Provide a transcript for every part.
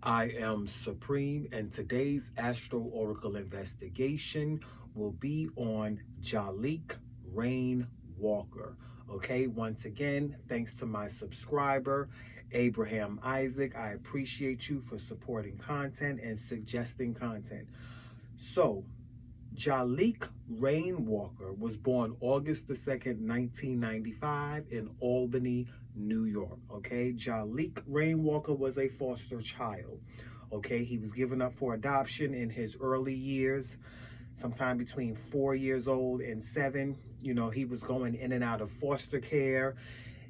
I am Supreme, and today's Astro Oracle investigation will be on Jaliek Rainwalker. Okay, once again, thanks to my subscriber, Abraham Isaac. I appreciate you for supporting content and suggesting content. So, Jaliek Rainwalker was born August the 2nd, 1995 in Albany, New York. Okay, Jaliek Rainwalker was a foster child. Okay, he was given up for adoption in his early years, sometime between 4 years old and 7. You know, he was going in and out of foster care,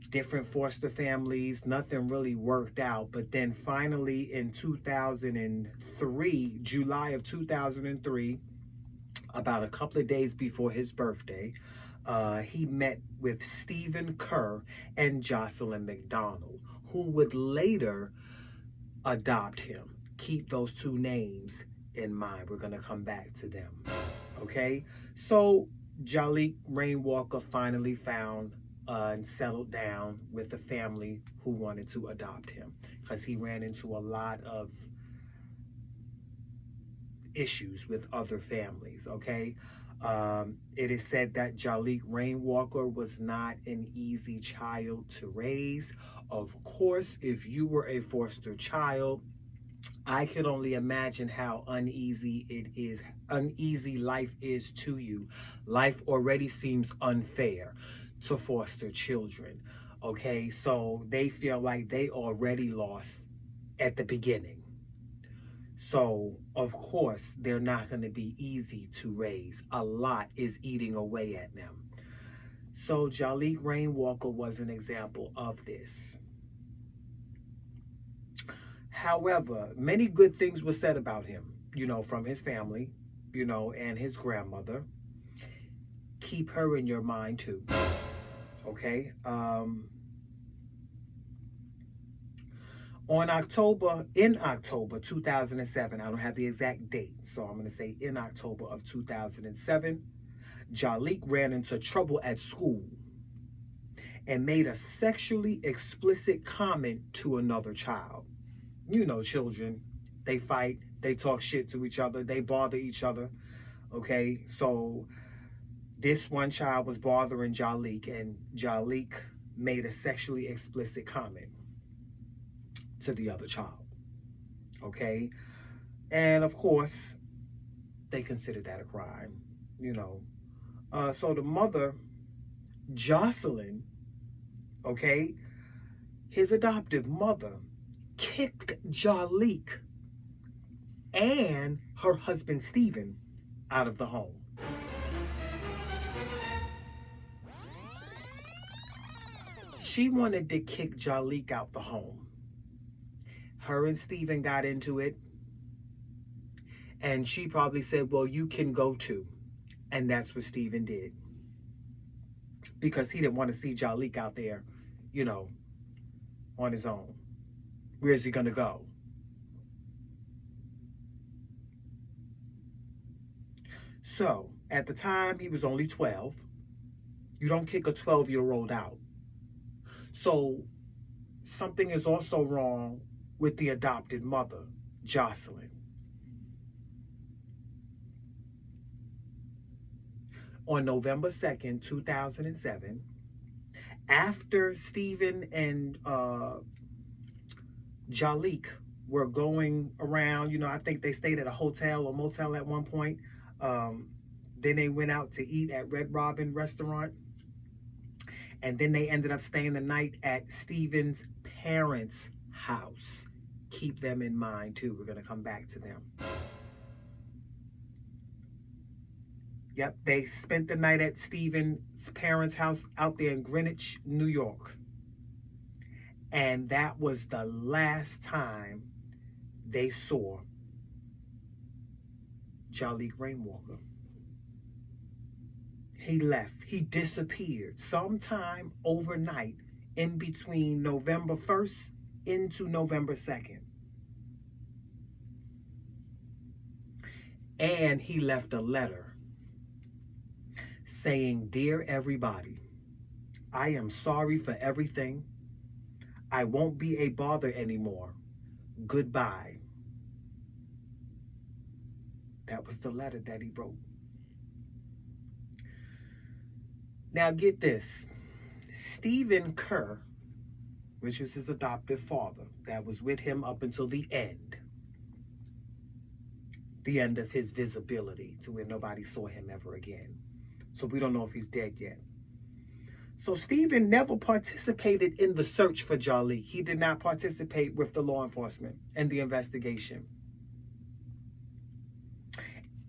different foster families. Nothing really worked out. But then finally in 2003, July of 2003, about a couple of days before his birthday, he met with Stephen Kerr and Jocelyn McDonald, who would later adopt him. Keep those two names in mind. We're going to come back to them. Okay? So, Jaliek Rainwalker finally found and settled down with a family who wanted to adopt him because he ran into a lot of issues with other families. Okay, it is said that Jaliek Rainwalker was not an easy child to raise. Of course, if you were a foster child, I could only imagine how uneasy life is to you. Life already seems unfair to foster children. Okay, so they feel like they already lost at the beginning. So, of course, they're not going to be easy to raise. A lot is eating away at them. So, Jaliek Rainwalker was an example of this. However, many good things were said about him, you know, from his family, you know, and his grandmother. Keep her in your mind, too. Okay? In October 2007, I don't have the exact date, so I'm going to say in October of 2007, Jaliek ran into trouble at school and made a sexually explicit comment to another child. You know, children, they fight, they talk shit to each other, they bother each other. Okay, so this one child was bothering Jaliek, and Jaliek made a sexually explicit comment to the other child. Okay, and of course they considered that a crime, you know. So the mother, Jocelyn, okay, his adoptive mother, kicked Jaliek and her husband Stephen out of the home. She wanted to kick Jaliek out the home. Her and Stephen got into it, and she probably said, well, you can go too. And that's what Stephen did, because he didn't want to see Jaliek out there, you know, on his own. Where's he gonna go? So at the time, he was only 12. You don't kick a 12-year-old out. So something is also wrong with the adopted mother, Jocelyn. On November 2nd, 2007, after Stephen and Jaliek were going around, you know, I think they stayed at a hotel or motel at one point. Then they went out to eat at Red Robin restaurant. And then they ended up staying the night at Stephen's parents' house. Keep them in mind, too. We're going to come back to them. Yep, they spent the night at Stephen's parents' house out there in Greenwich, New York. And that was the last time they saw Jaliek Rainwalker. He left. He disappeared sometime overnight in between November 1st into November 2nd. And he left a letter saying, "Dear everybody, I am sorry for everything. I won't be a bother anymore. Goodbye. That was the letter that he wrote. Now get this. Stephen Kerr, which is his adoptive father, that was with him up until the end of his visibility, to where nobody saw him ever again. So we don't know if he's dead yet. So Stephen never participated in the search for Jaliek. He did not participate with the law enforcement and the investigation.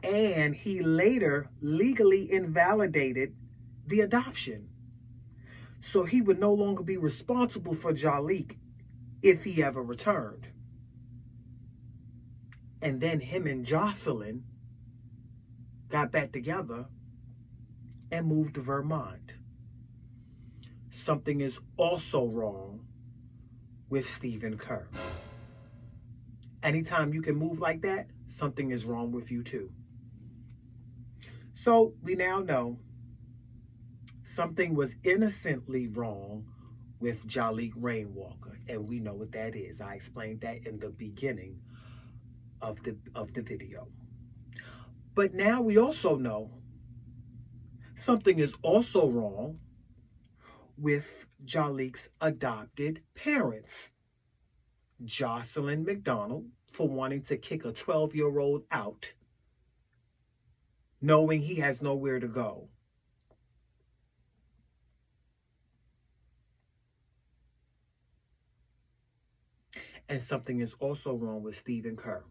And he later legally invalidated the adoption. So he would no longer be responsible for Jaliek if he ever returned. And then him and Jocelyn got back together and moved to Vermont. Something is also wrong with Stephen Kerr. Anytime you can move like that, something is wrong with you too. So we now know something was innocently wrong with Jaliek Rainwalker, and we know what that is. I explained that in the beginning of the video. But now we also know something is also wrong with Jaliek's adopted parents. Jocelyn McDonald, for wanting to kick a 12-year-old out, knowing he has nowhere to go. And something is also wrong with Stephen Kerr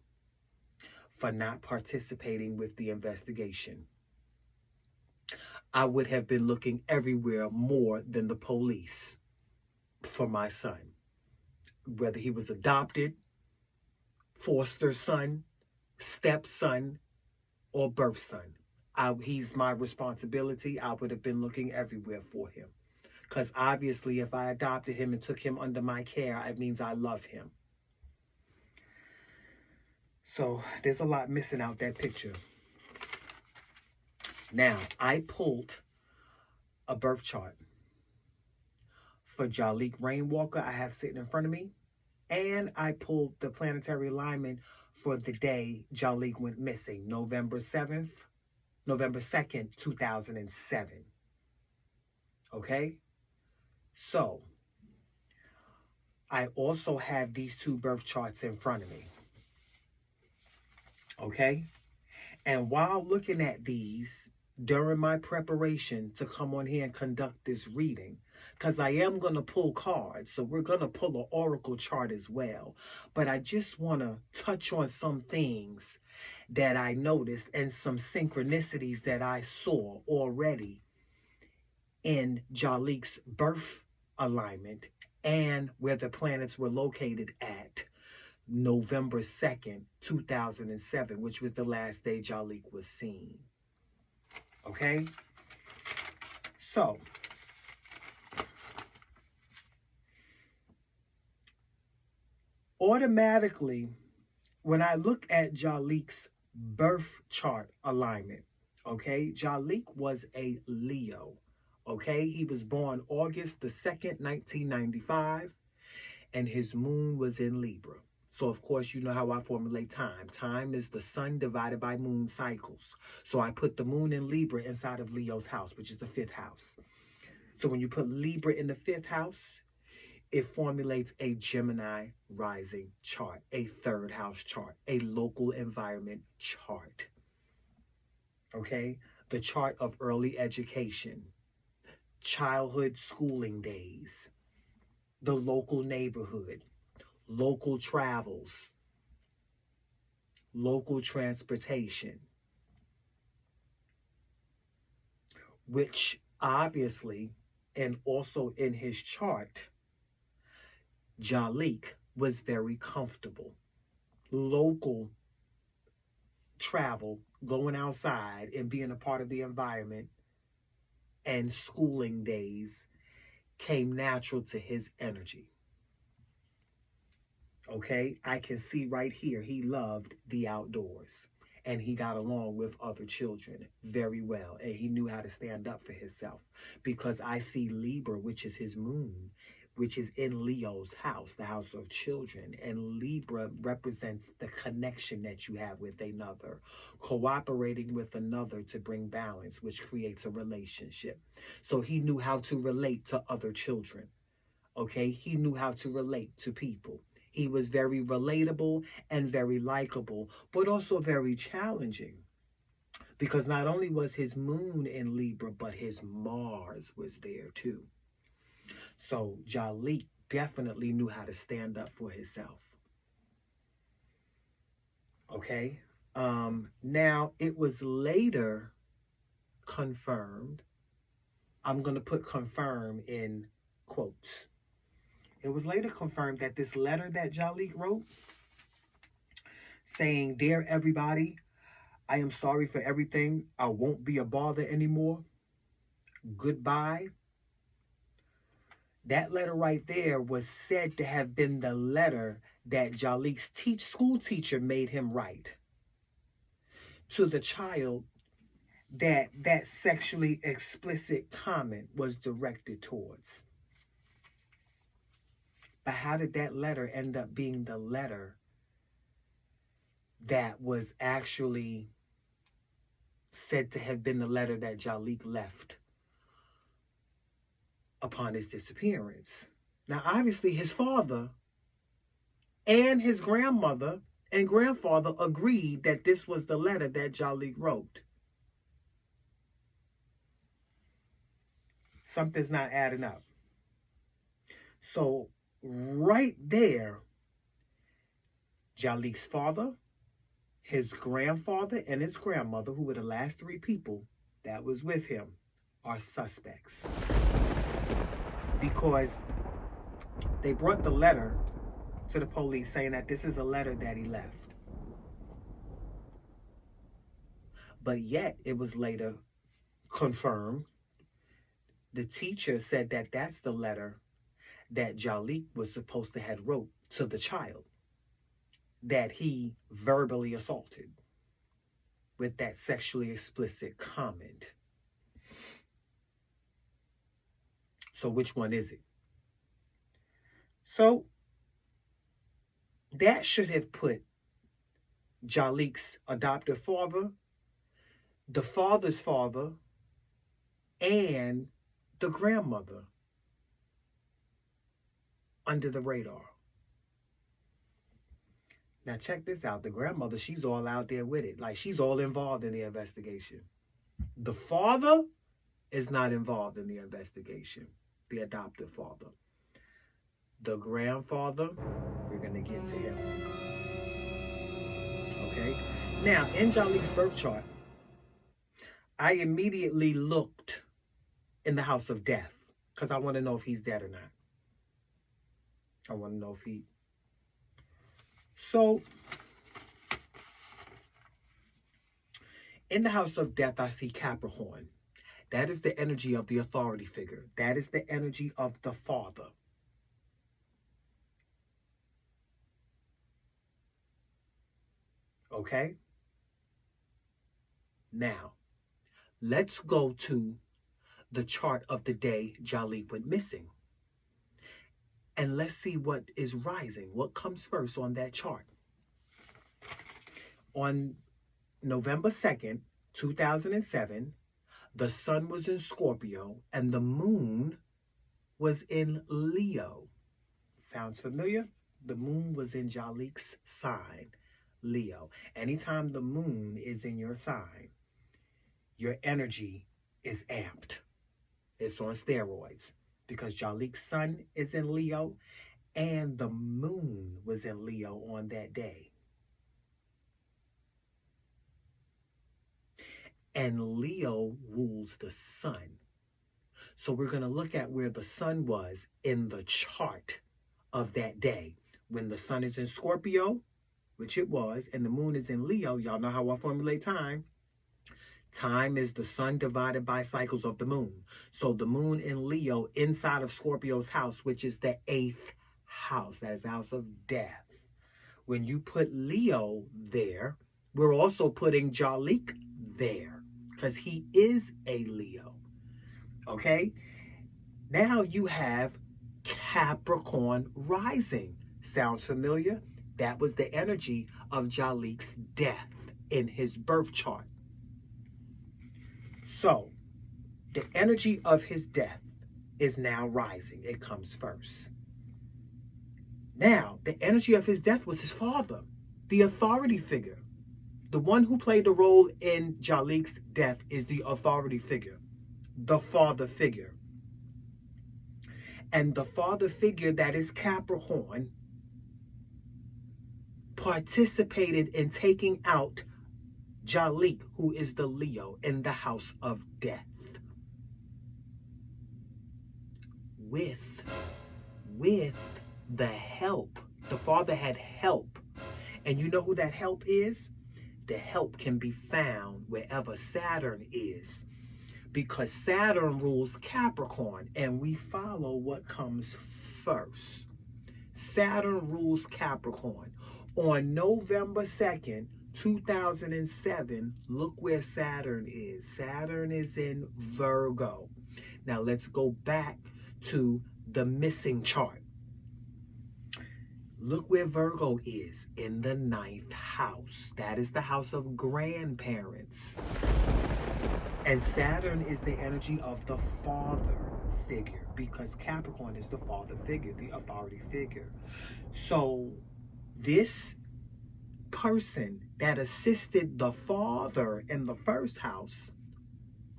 for not participating with the investigation. I would have been looking everywhere more than the police for my son. Whether he was adopted, foster son, stepson, or birth son. He's my responsibility. I would have been looking everywhere for him. Because obviously if I adopted him and took him under my care, it means I love him. So there's a lot missing out that picture. Now, I pulled a birth chart for Jaliek Rainwalker I have sitting in front of me. And I pulled the planetary alignment for the day Jaliek went missing, November 2nd, 2007. Okay? So, I also have these two birth charts in front of me. Okay? And while looking at these during my preparation to come on here and conduct this reading, because I am going to pull cards, so we're going to pull an oracle chart as well. But I just want to touch on some things that I noticed and some synchronicities that I saw already in Jaliek's birth alignment and where the planets were located at November 2nd, 2007, which was the last day Jaliek was seen. Okay? So, automatically, when I look at Jaliek's birth chart alignment, okay, Jaliek was a Leo, okay? He was born August the 2nd, 1995, and his moon was in Libra. So, of course, you know how I formulate time. Time is the sun divided by moon cycles. So I put the moon in Libra inside of Leo's house, which is the 5th house. So when you put Libra in the 5th house, it formulates a Gemini rising chart, a 3rd house chart, a local environment chart. Okay? The chart of early education, childhood schooling days, the local neighborhood, local travels, local transportation, which obviously, and also in his chart, Jaliek was very comfortable. Local travel, going outside and being a part of the environment, and schooling days came natural to his energy. Okay, I can see right here, he loved the outdoors and he got along with other children very well. And he knew how to stand up for himself, because I see Libra, which is his moon, which is in Leo's house, the house of children. And Libra represents the connection that you have with another, cooperating with another to bring balance, which creates a relationship. So he knew how to relate to other children. Okay, he knew how to relate to people. He was very relatable and very likable, but also very challenging. Because not only was his moon in Libra, but his Mars was there too. So Jaliek definitely knew how to stand up for himself. Okay. Now it was later confirmed. I'm going to put confirm in quotes. It was later confirmed that this letter that Jaliek wrote saying, "Dear everybody, I am sorry for everything. I won't be a bother anymore. Goodbye." That letter right there was said to have been the letter that Jaliek's school teacher made him write to the child that sexually explicit comment was directed towards. But how did that letter end up being the letter that was actually said to have been the letter that Jaliek left upon his disappearance? Now, obviously, his father and his grandmother and grandfather agreed that this was the letter that Jaliek wrote. Something's not adding up. So, right there, Jaliek's father, his grandfather, and his grandmother, who were the last three people that was with him, are suspects. Because they brought the letter to the police saying that this is a letter that he left. But yet, it was later confirmed. The teacher said that that's the letter that Jaliek was supposed to have wrote to the child that he verbally assaulted with that sexually explicit comment. So which one is it? So that should have put Jaliek's adoptive father, the father's father, and the grandmother under the radar. Now check this out. The grandmother, she's all out there with it. Like, she's all involved in the investigation. The father is not involved in the investigation, the adoptive father. The grandfather, we're going to get to him. Okay? Now, in Jaliek's birth chart, I immediately looked in the house of death because I want to know if he's dead or not. I want to know if he... So, in the house of death, I see Capricorn. That is the energy of the authority figure. That is the energy of the father. Okay? Now, let's go to the chart of the day Jaliek went missing. And let's see what is rising. What comes first on that chart? On November 2nd, 2007, the sun was in Scorpio and the moon was in Leo. Sounds familiar? The moon was in Jaliek's sign, Leo. Anytime the moon is in your sign, your energy is amped. It's on steroids because Jaliek's sun is in Leo and the moon was in Leo on that day. And Leo rules the sun. So we're going to look at where the sun was in the chart of that day. When the sun is in Scorpio, which it was, and the moon is in Leo, y'all know how I formulate time. Time is the sun divided by cycles of the moon. So the moon in Leo inside of Scorpio's house, which is the 8th house. That is the house of death. When you put Leo there, we're also putting Jaliek there because he is a Leo. Okay? Now you have Capricorn rising. Sounds familiar? That was the energy of Jaliek's death in his birth chart. So, the energy of his death is now rising. It comes first. Now, the energy of his death was his father, the authority figure. The one who played the role in Jaliek's death is the authority figure, the father figure. And the father figure that is Capricorn participated in taking out Jaliek, who is the Leo, in the house of death. With the help. The father had help. And you know who that help is? The help can be found wherever Saturn is. Because Saturn rules Capricorn, and we follow what comes first. Saturn rules Capricorn. On November 2nd, 2007, look where Saturn is. Saturn is in Virgo. Now let's go back to the missing chart. Look where Virgo is, in the 9th house. That is the house of grandparents. And Saturn is the energy of the father figure, because Capricorn is the father figure, the authority figure. So this person that assisted the father in the first house,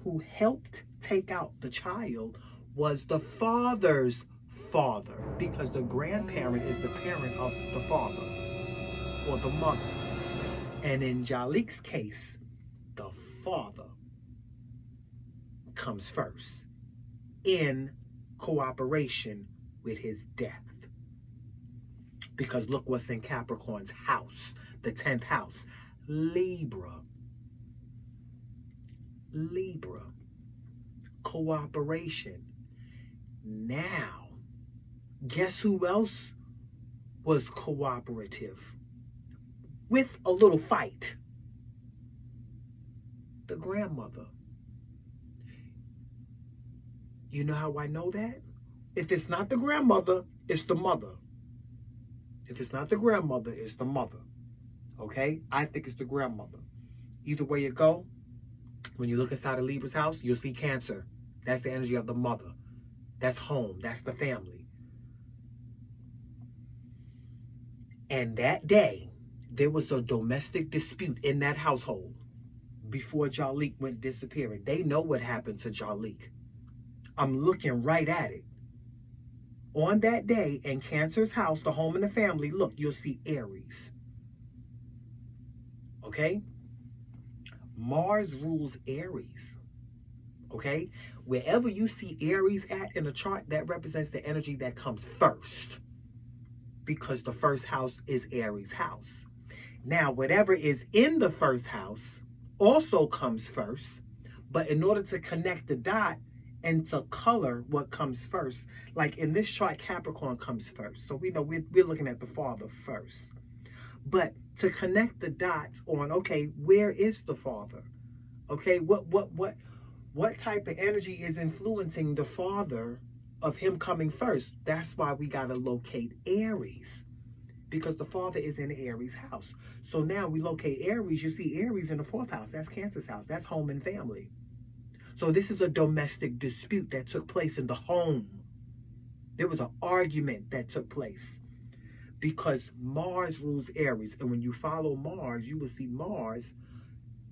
who helped take out the child, was the father's father, because the grandparent is the parent of the father or the mother. And in Jaliek's case, the father comes first in cooperation with his death. Because look what's in Capricorn's house, the 10th house, Libra. Libra. Cooperation. Now, guess who else was cooperative? With a little fight. The grandmother. You know how I know that? If it's not the grandmother, it's the mother. If it's not the grandmother, it's the mother. Okay? I think it's the grandmother. Either way you go, when you look inside of Libra's house, you'll see Cancer. That's the energy of the mother. That's home. That's the family. And that day, there was a domestic dispute in that household before Jaliek went disappearing. They know what happened to Jaliek. I'm looking right at it. On that day, in Cancer's house, the home and the family, look, you'll see Aries. Okay? Mars rules Aries. Okay? Wherever you see Aries at in a chart, that represents the energy that comes first. Because the first house is Aries' house. Now, whatever is in the first house also comes first. But in order to connect the dot and to color what comes first, like in this chart, Capricorn comes first. So we know we're looking at the father first. But to connect the dots on, okay, where is the father? Okay, what type of energy is influencing the father of him coming first? That's why we got to locate Aries, because the father is in Aries' house. So now we locate Aries. You see Aries in the 4th house. That's Cancer's house. That's home and family. So this is a domestic dispute that took place in the home. There was an argument that took place because Mars rules Aries. And when you follow Mars, you will see Mars,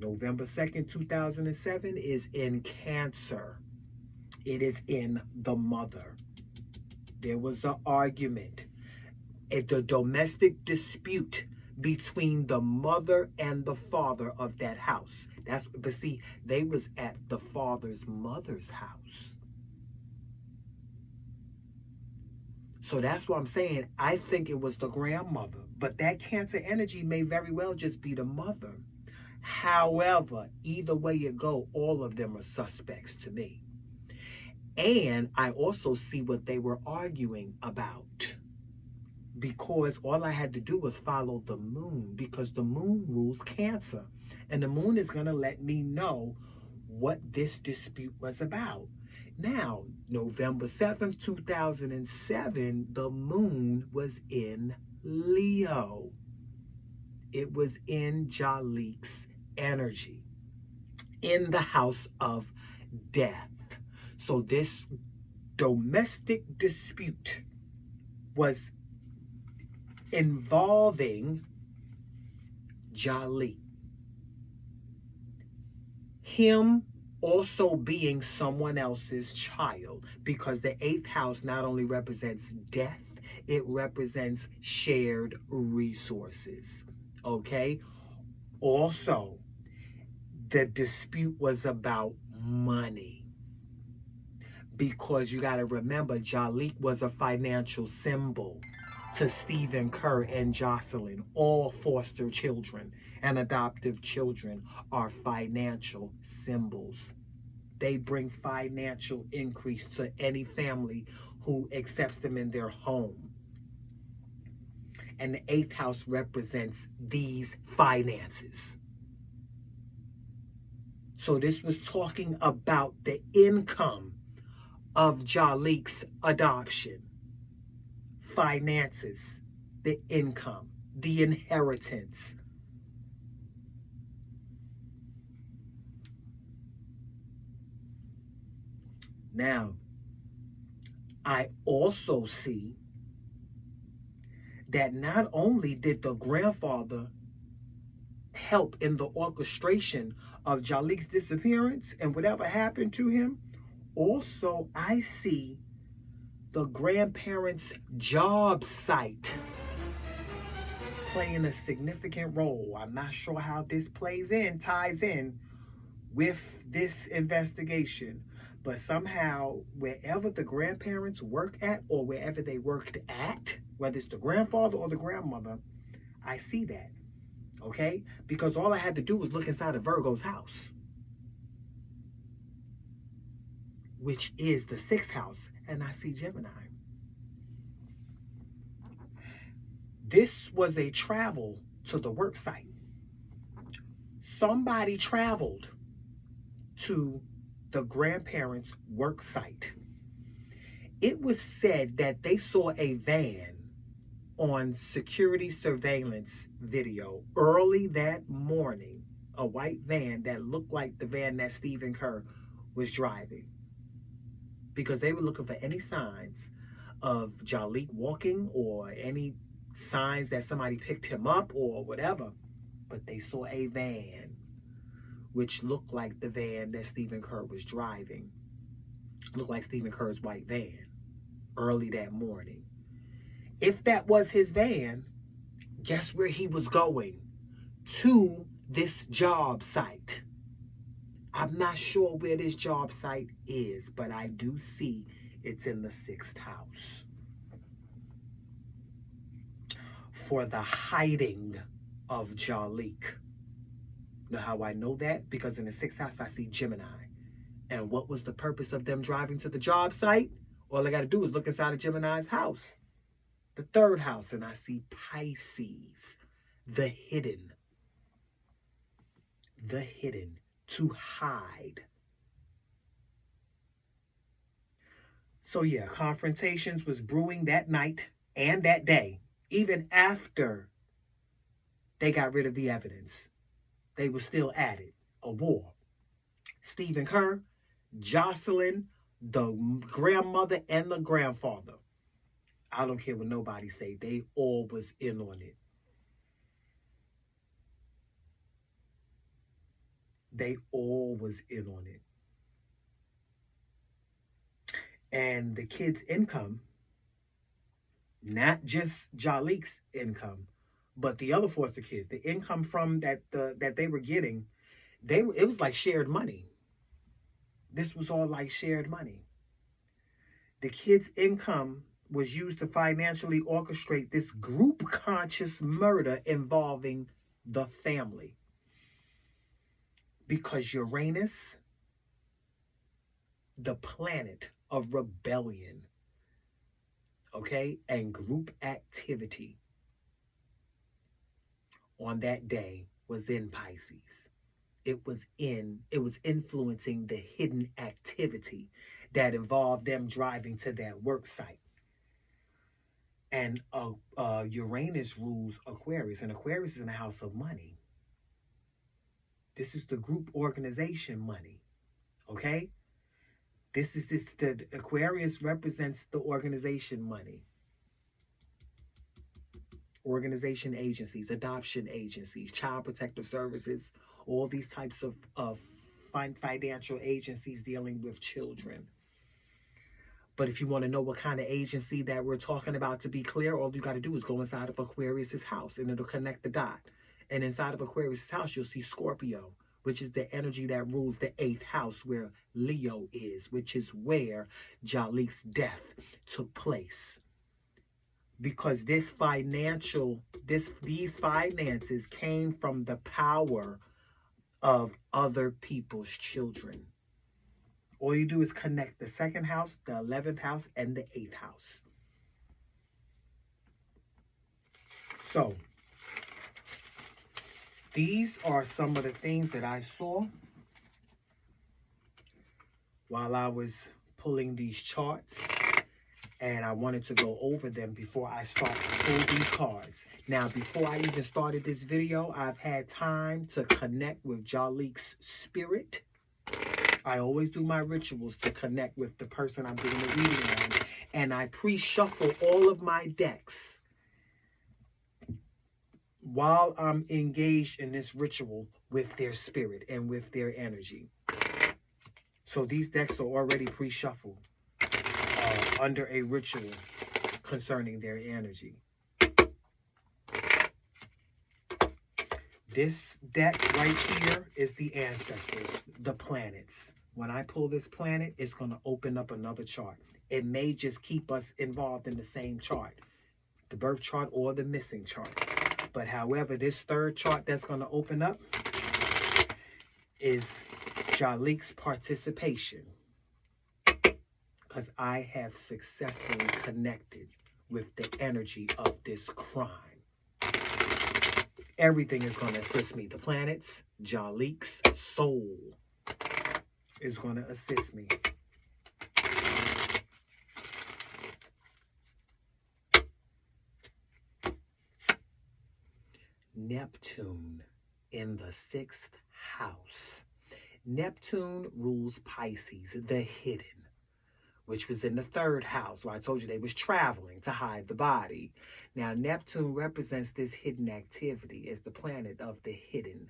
November 2nd, 2007, is in Cancer. It is in the mother. There was an argument. The domestic dispute between the mother and the father of that house. But see, they was at the father's mother's house. So that's what I'm saying. I think it was the grandmother, but that Cancer energy may very well just be the mother. However, either way you go, all of them are suspects to me. And I also see what they were arguing about, because all I had to do was follow the moon, because the moon rules Cancer. And the moon is going to let me know what this dispute was about. Now, November 7th, 2007, the moon was in Leo. It was in Jaliek's energy, in the house of death. So this domestic dispute was involving Jaliek. Him also being someone else's child, because the eighth house not only represents death, it represents shared resources. Okay? Also, the dispute was about money. Because you got to remember, Jaliek was a financial symbol to Stephen Kerr and Jocelyn. All foster children and adoptive children are financial symbols. They bring financial increase to any family who accepts them in their home. And the eighth house represents these finances. So this was talking about the income of Jaliek's adoption, finances, the income, the inheritance. Now, I also see that not only did the grandfather help in the orchestration of Jaliek's disappearance and whatever happened to him, also I see the grandparents' job site playing a significant role. I'm not sure how this ties in with this investigation, but somehow wherever the grandparents work at or wherever they worked at, whether it's the grandfather or the grandmother, I see that. Okay? Because all I had to do was look inside of Virgo's house, which is the sixth house, and I see Gemini. This was a travel to the work site. Somebody traveled to the grandparents' work site. It was said that they saw a van on security surveillance video early that morning, a white van that looked like the van that Stephen Kerr was driving, because they were looking for any signs of Jaliek walking or any signs that somebody picked him up or whatever. But they saw a van which looked like the van that Stephen Kerr was driving. Looked like Stephen Kerr's white van early that morning. If that was his van, guess where he was going? To this job site. I'm not sure where this job site is, but I do see it's in the sixth house. For the hiding of Jaliek. Know how I know that? Because in the sixth house, I see Gemini. And what was the purpose of them driving to the job site? All I got to do is look inside of Gemini's house, the third house, and I see Pisces, the hidden, to hide. So yeah, confrontations was brewing that night and that day, even after they got rid of the evidence. They were still at it, a war. Stephen Kerr, Jocelyn, the grandmother, and the grandfather. I don't care what nobody say. They all was in on it. They all was in on it. And the kids' income, not just Jaliek's income, but the other foster kids, the income from that they were getting, it was like shared money. This was all like shared money. The kids' income was used to financially orchestrate this group conscious murder involving the family. Because Uranus, the planet of rebellion, okay, and group activity on that day was in Pisces. It was influencing the hidden activity that involve them driving to their work site. And Uranus rules Aquarius, and Aquarius is in the house of money. This is the group organization money, okay? The Aquarius represents the organization money. Organization agencies, adoption agencies, child protective services, all these types of financial agencies dealing with children. But if you want to know what kind of agency that we're talking about, to be clear, all you got to do is go inside of Aquarius's house and it'll connect the dot. And inside of Aquarius's house, you'll see Scorpio, which is the energy that rules the 8th house, where Leo is, which is where Jaliek's death took place. Because these finances came from the power of other people's children. All you do is connect the 2nd house, the 11th house, and the 8th house. So, these are some of the things that I saw while I was pulling these charts. And I wanted to go over them before I start to pull these cards. Now, before I even started this video, I've had time to connect with Jaliek's spirit. I always do my rituals to connect with the person I'm doing the reading on. And I pre-shuffle all of my decks while I'm engaged in this ritual with their spirit and with their energy. So these decks are already pre-shuffled under a ritual concerning their energy. This deck right here is the ancestors, the planets. When I pull this planet, it's going to open up another chart. It may just keep us involved in the same chart, the birth chart or the missing chart. But however, this 3rd chart that's going to open up is Jaliek's participation. Because I have successfully connected with the energy of this crime. Everything is going to assist me. The planets, Jaliek's soul is going to assist me. Neptune in the 6th house. Neptune rules Pisces, the hidden, which was in the 3rd house, where I told you they was traveling to hide the body. Now, Neptune represents this hidden activity as the planet of the hidden.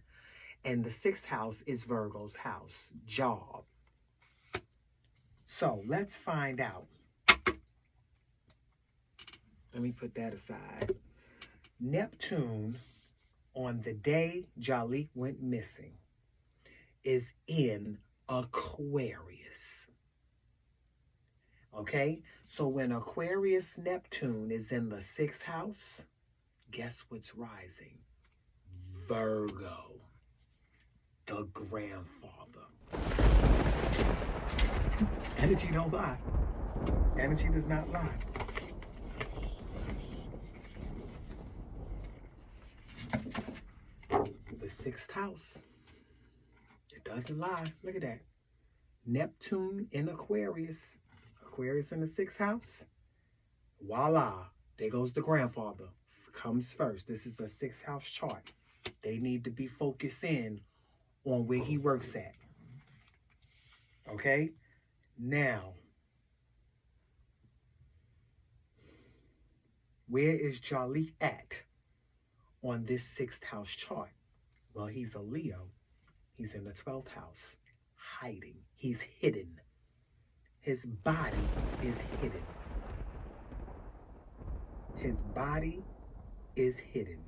And the 6th house is Virgo's house, job. So, let's find out. Let me put that aside. Neptune, on the day Jaliek went missing, is in Aquarius. Okay, so when Aquarius Neptune is in the 6th house, guess what's rising? Virgo, the grandfather. Energy don't lie. Energy does not lie. The 6th house, it doesn't lie. Look at that. Neptune in Aquarius. Aquarius in the 6th house. Voila. There goes the grandfather. Comes first. This is a 6th house chart. They need to be focused in on where he works at. Okay? Now, where is Jaliek at on this 6th house chart? Well, he's a Leo. He's in the 12th house. Hiding. He's hidden. His body is hidden. His body is hidden.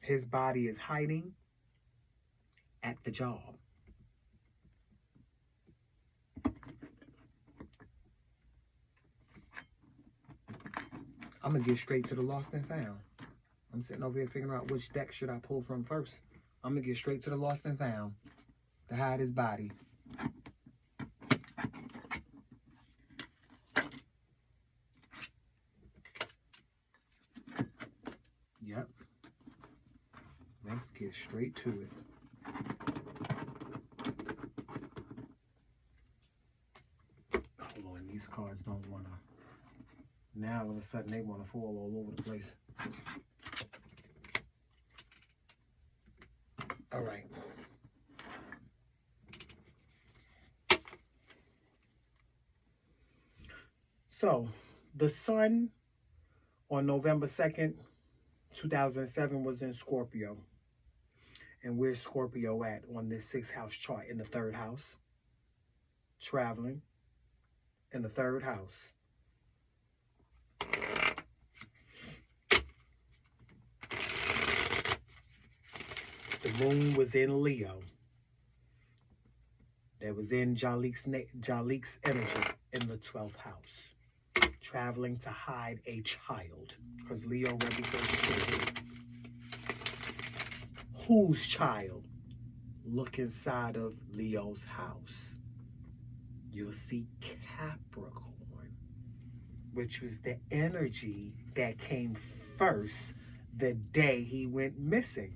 His body is hiding at the job. I'm going to get straight to the lost and found. I'm sitting over here figuring out which deck should I pull from first. I'm going to get straight to the lost and found to hide his body. Yep. Let's get straight to it. Hold on, these cards don't want to. Now all of a sudden they want to fall all over the place. All right. So, the sun on November 2nd, 2007 was in Scorpio. And where's Scorpio at on this 6th house chart? In the 3rd house. Traveling in the 3rd house. The moon was in Leo. That was in Jaliek's energy in the 12th house. Traveling to hide a child. Because Leo represents children. Whose child? Look inside of Leo's house. You'll see Capricorn, which was the energy that came first the day he went missing.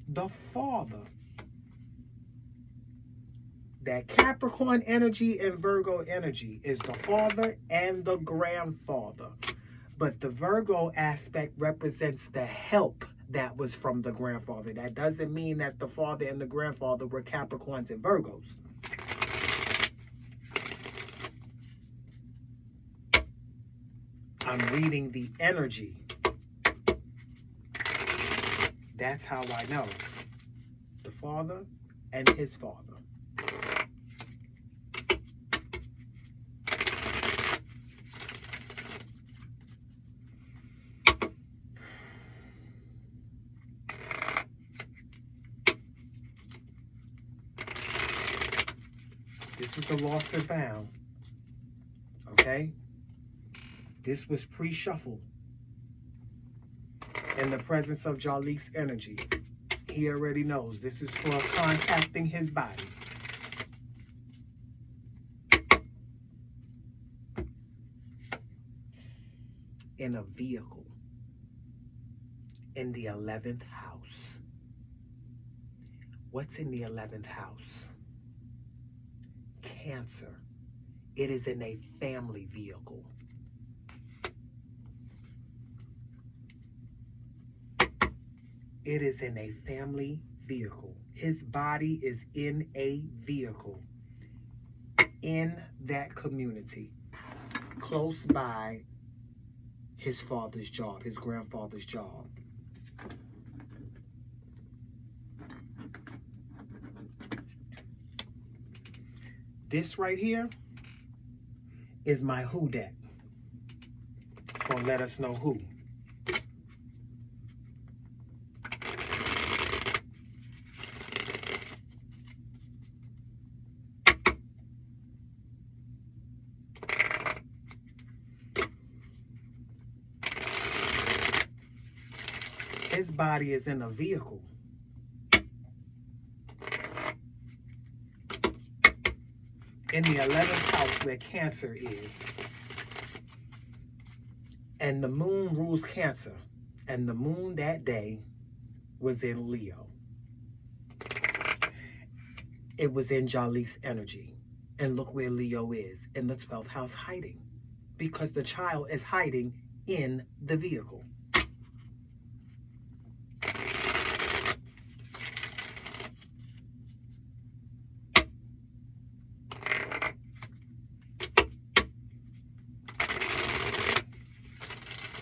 The father. That Capricorn energy and Virgo energy is the father and the grandfather. But the Virgo aspect represents the help that was from the grandfather. That doesn't mean that the father and the grandfather were Capricorns and Virgos. I'm reading the energy. That's how I know. The father and his father. This is the lost and found. Okay? This was pre-shuffled. In the presence of Jaliek's energy. He already knows this is for contacting his body. In a vehicle. In the 11th house. What's in the 11th house? Cancer. It is in a family vehicle. It is in a family vehicle. His body is in a vehicle. In that community. Close by his father's job, his grandfather's job. This right here is my who deck. It's going to let us know who. His body is in a vehicle. In the 11th house where Cancer is. And the moon rules Cancer. And the moon that day was in Leo. It was in Jaliek's energy. And look where Leo is. In the 12th house hiding. Because the child is hiding in the vehicle.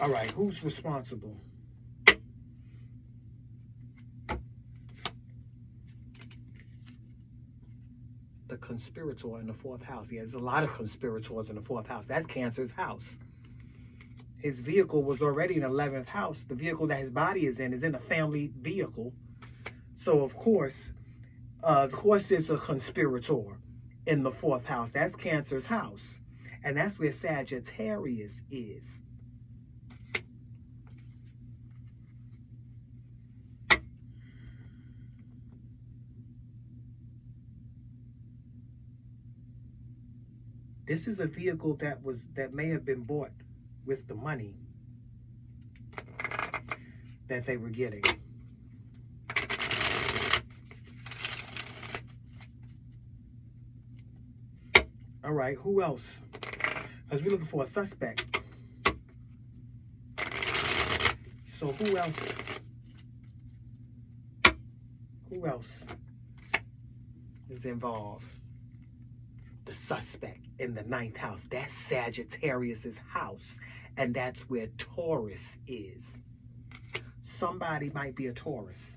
All right, who's responsible? The conspirator in the 4th house. Yeah, there's a lot of conspirators in the 4th house. That's Cancer's house. His vehicle was already in the 11th house. The vehicle that his body is in a family vehicle. So, of course there's a conspirator in the 4th house. That's Cancer's house. And that's where Sagittarius is. This is a vehicle that may have been bought with the money that they were getting. All right, who else? Because we're looking for a suspect. So who else? Who else is involved? The suspect in the 9th house. That's Sagittarius's house. And that's where Taurus is. Somebody might be a Taurus.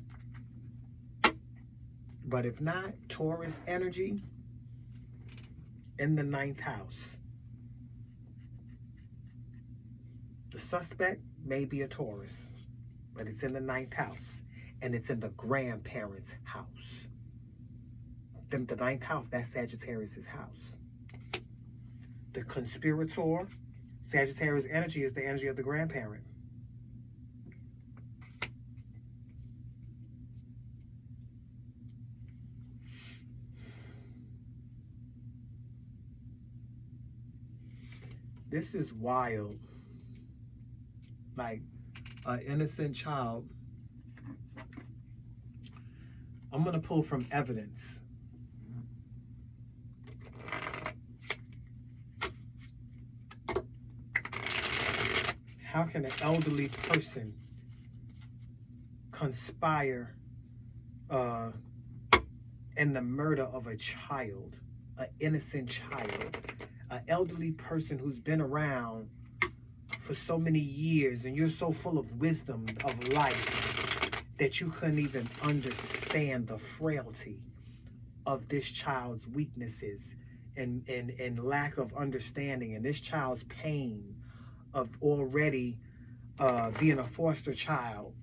But if not, Taurus energy in the 9th house. The suspect may be a Taurus, but it's in the 9th house, and it's in the grandparents' house. Then the 9th house, that's Sagittarius' house. The conspirator, Sagittarius energy is the energy of the grandparent. This is wild. Like an innocent child. I'm going to pull from evidence. How can an elderly person conspire in the murder of a child, an innocent child, an elderly person who's been around for so many years, and you're so full of wisdom of life that you couldn't even understand the frailty of this child's weaknesses and lack of understanding, and this child's pain of already being a foster child.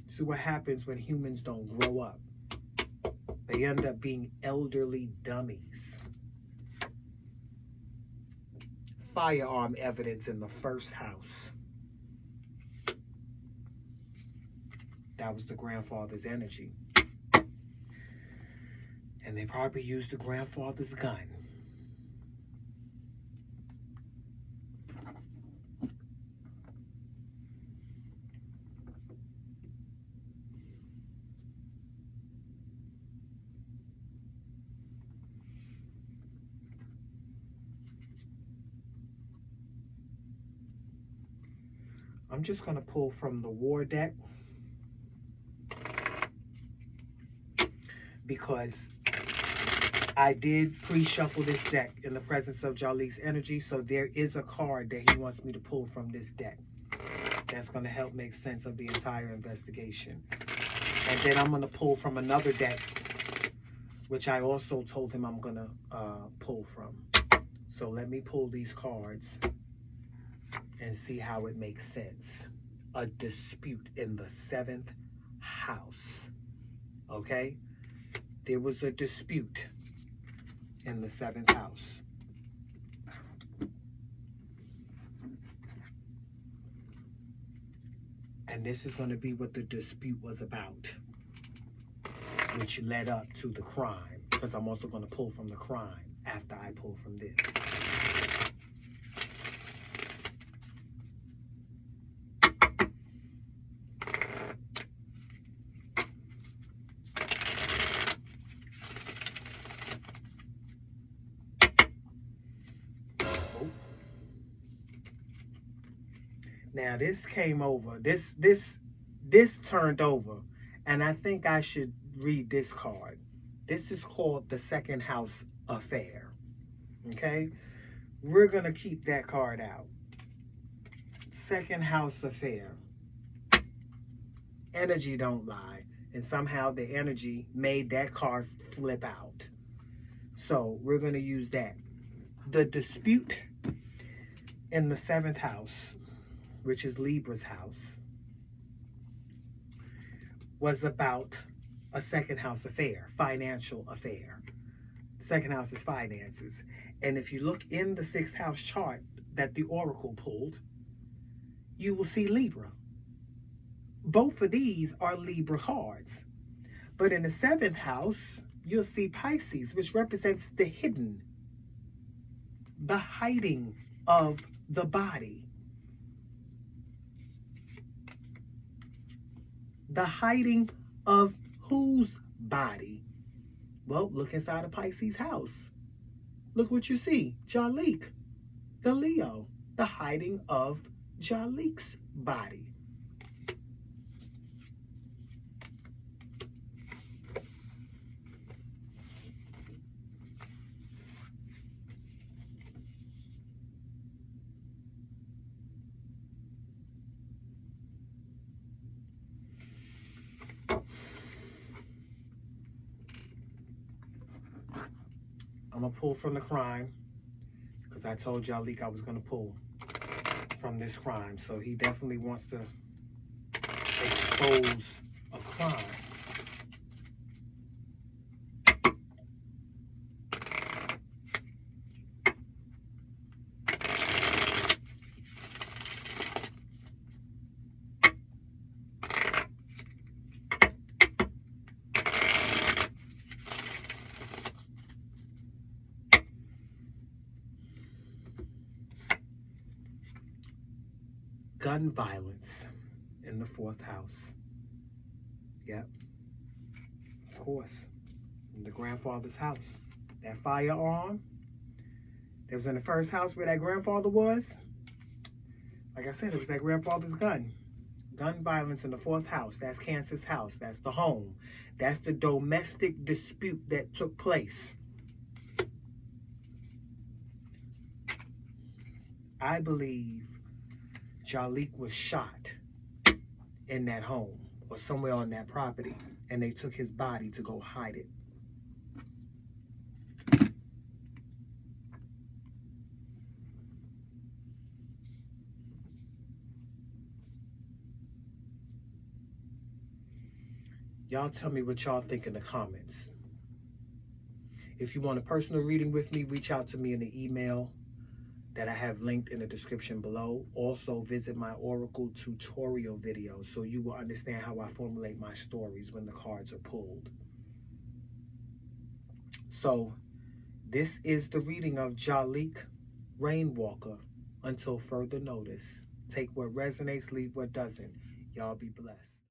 See what happens when humans don't grow up. They end up being elderly dummies. Firearm evidence in the 1st house. That was the grandfather's energy. And they probably used the grandfather's gun. I'm just going to pull from the war deck because I did pre-shuffle this deck in the presence of Jaliek's energy, so there is a card that he wants me to pull from this deck. That's going to help make sense of the entire investigation. And then I'm going to pull from another deck, which I also told him I'm going to pull from. So let me pull these cards and see how it makes sense. A dispute in the 7th house. Okay? There was a dispute in the 7th house. And this is going to be what the dispute was about, which led up to the crime, because I'm also going to pull from the crime after I pull from this. Now this came over. This turned over, and I think I should read this card. This is called the 2nd house affair. Okay, we're gonna keep that card out. 2nd house affair. Energy don't lie, and somehow the energy made that card flip out. So we're gonna use that. The dispute in the 7th house, which is Libra's house, was about a 2nd house affair, financial affair. The 2nd house is finances. And if you look in the 6th house chart that the Oracle pulled, you will see Libra. Both of these are Libra cards. But in the 7th house, you'll see Pisces, which represents the hidden, the hiding of the body. The hiding of Whose body? Well, look inside a Pisces house. Look what you see. Jaliek, the Leo, the hiding of Jaliek's body. I'm going to pull from the crime because I told Jaliek I was going to pull from this crime. So he definitely wants to expose a crime. Gun violence in the 4th house. Yep. Of course. In the grandfather's house. That firearm that was in the 1st house where that grandfather was. Like I said, it was that grandfather's gun. Gun violence in the 4th house. That's Cancer's house. That's the home. That's the domestic dispute that took place. I believe Jaliek was shot in that home or somewhere on that property, and they took his body to go hide it. Y'all tell me what y'all think in the comments. If you want a personal reading with me, reach out to me in the email that I have linked in the description below. Also, visit my Oracle tutorial video so you will understand how I formulate my stories when the cards are pulled. So, this is the reading of Jaliek Rainwalker. Until further notice, take what resonates, leave what doesn't. Y'all be blessed.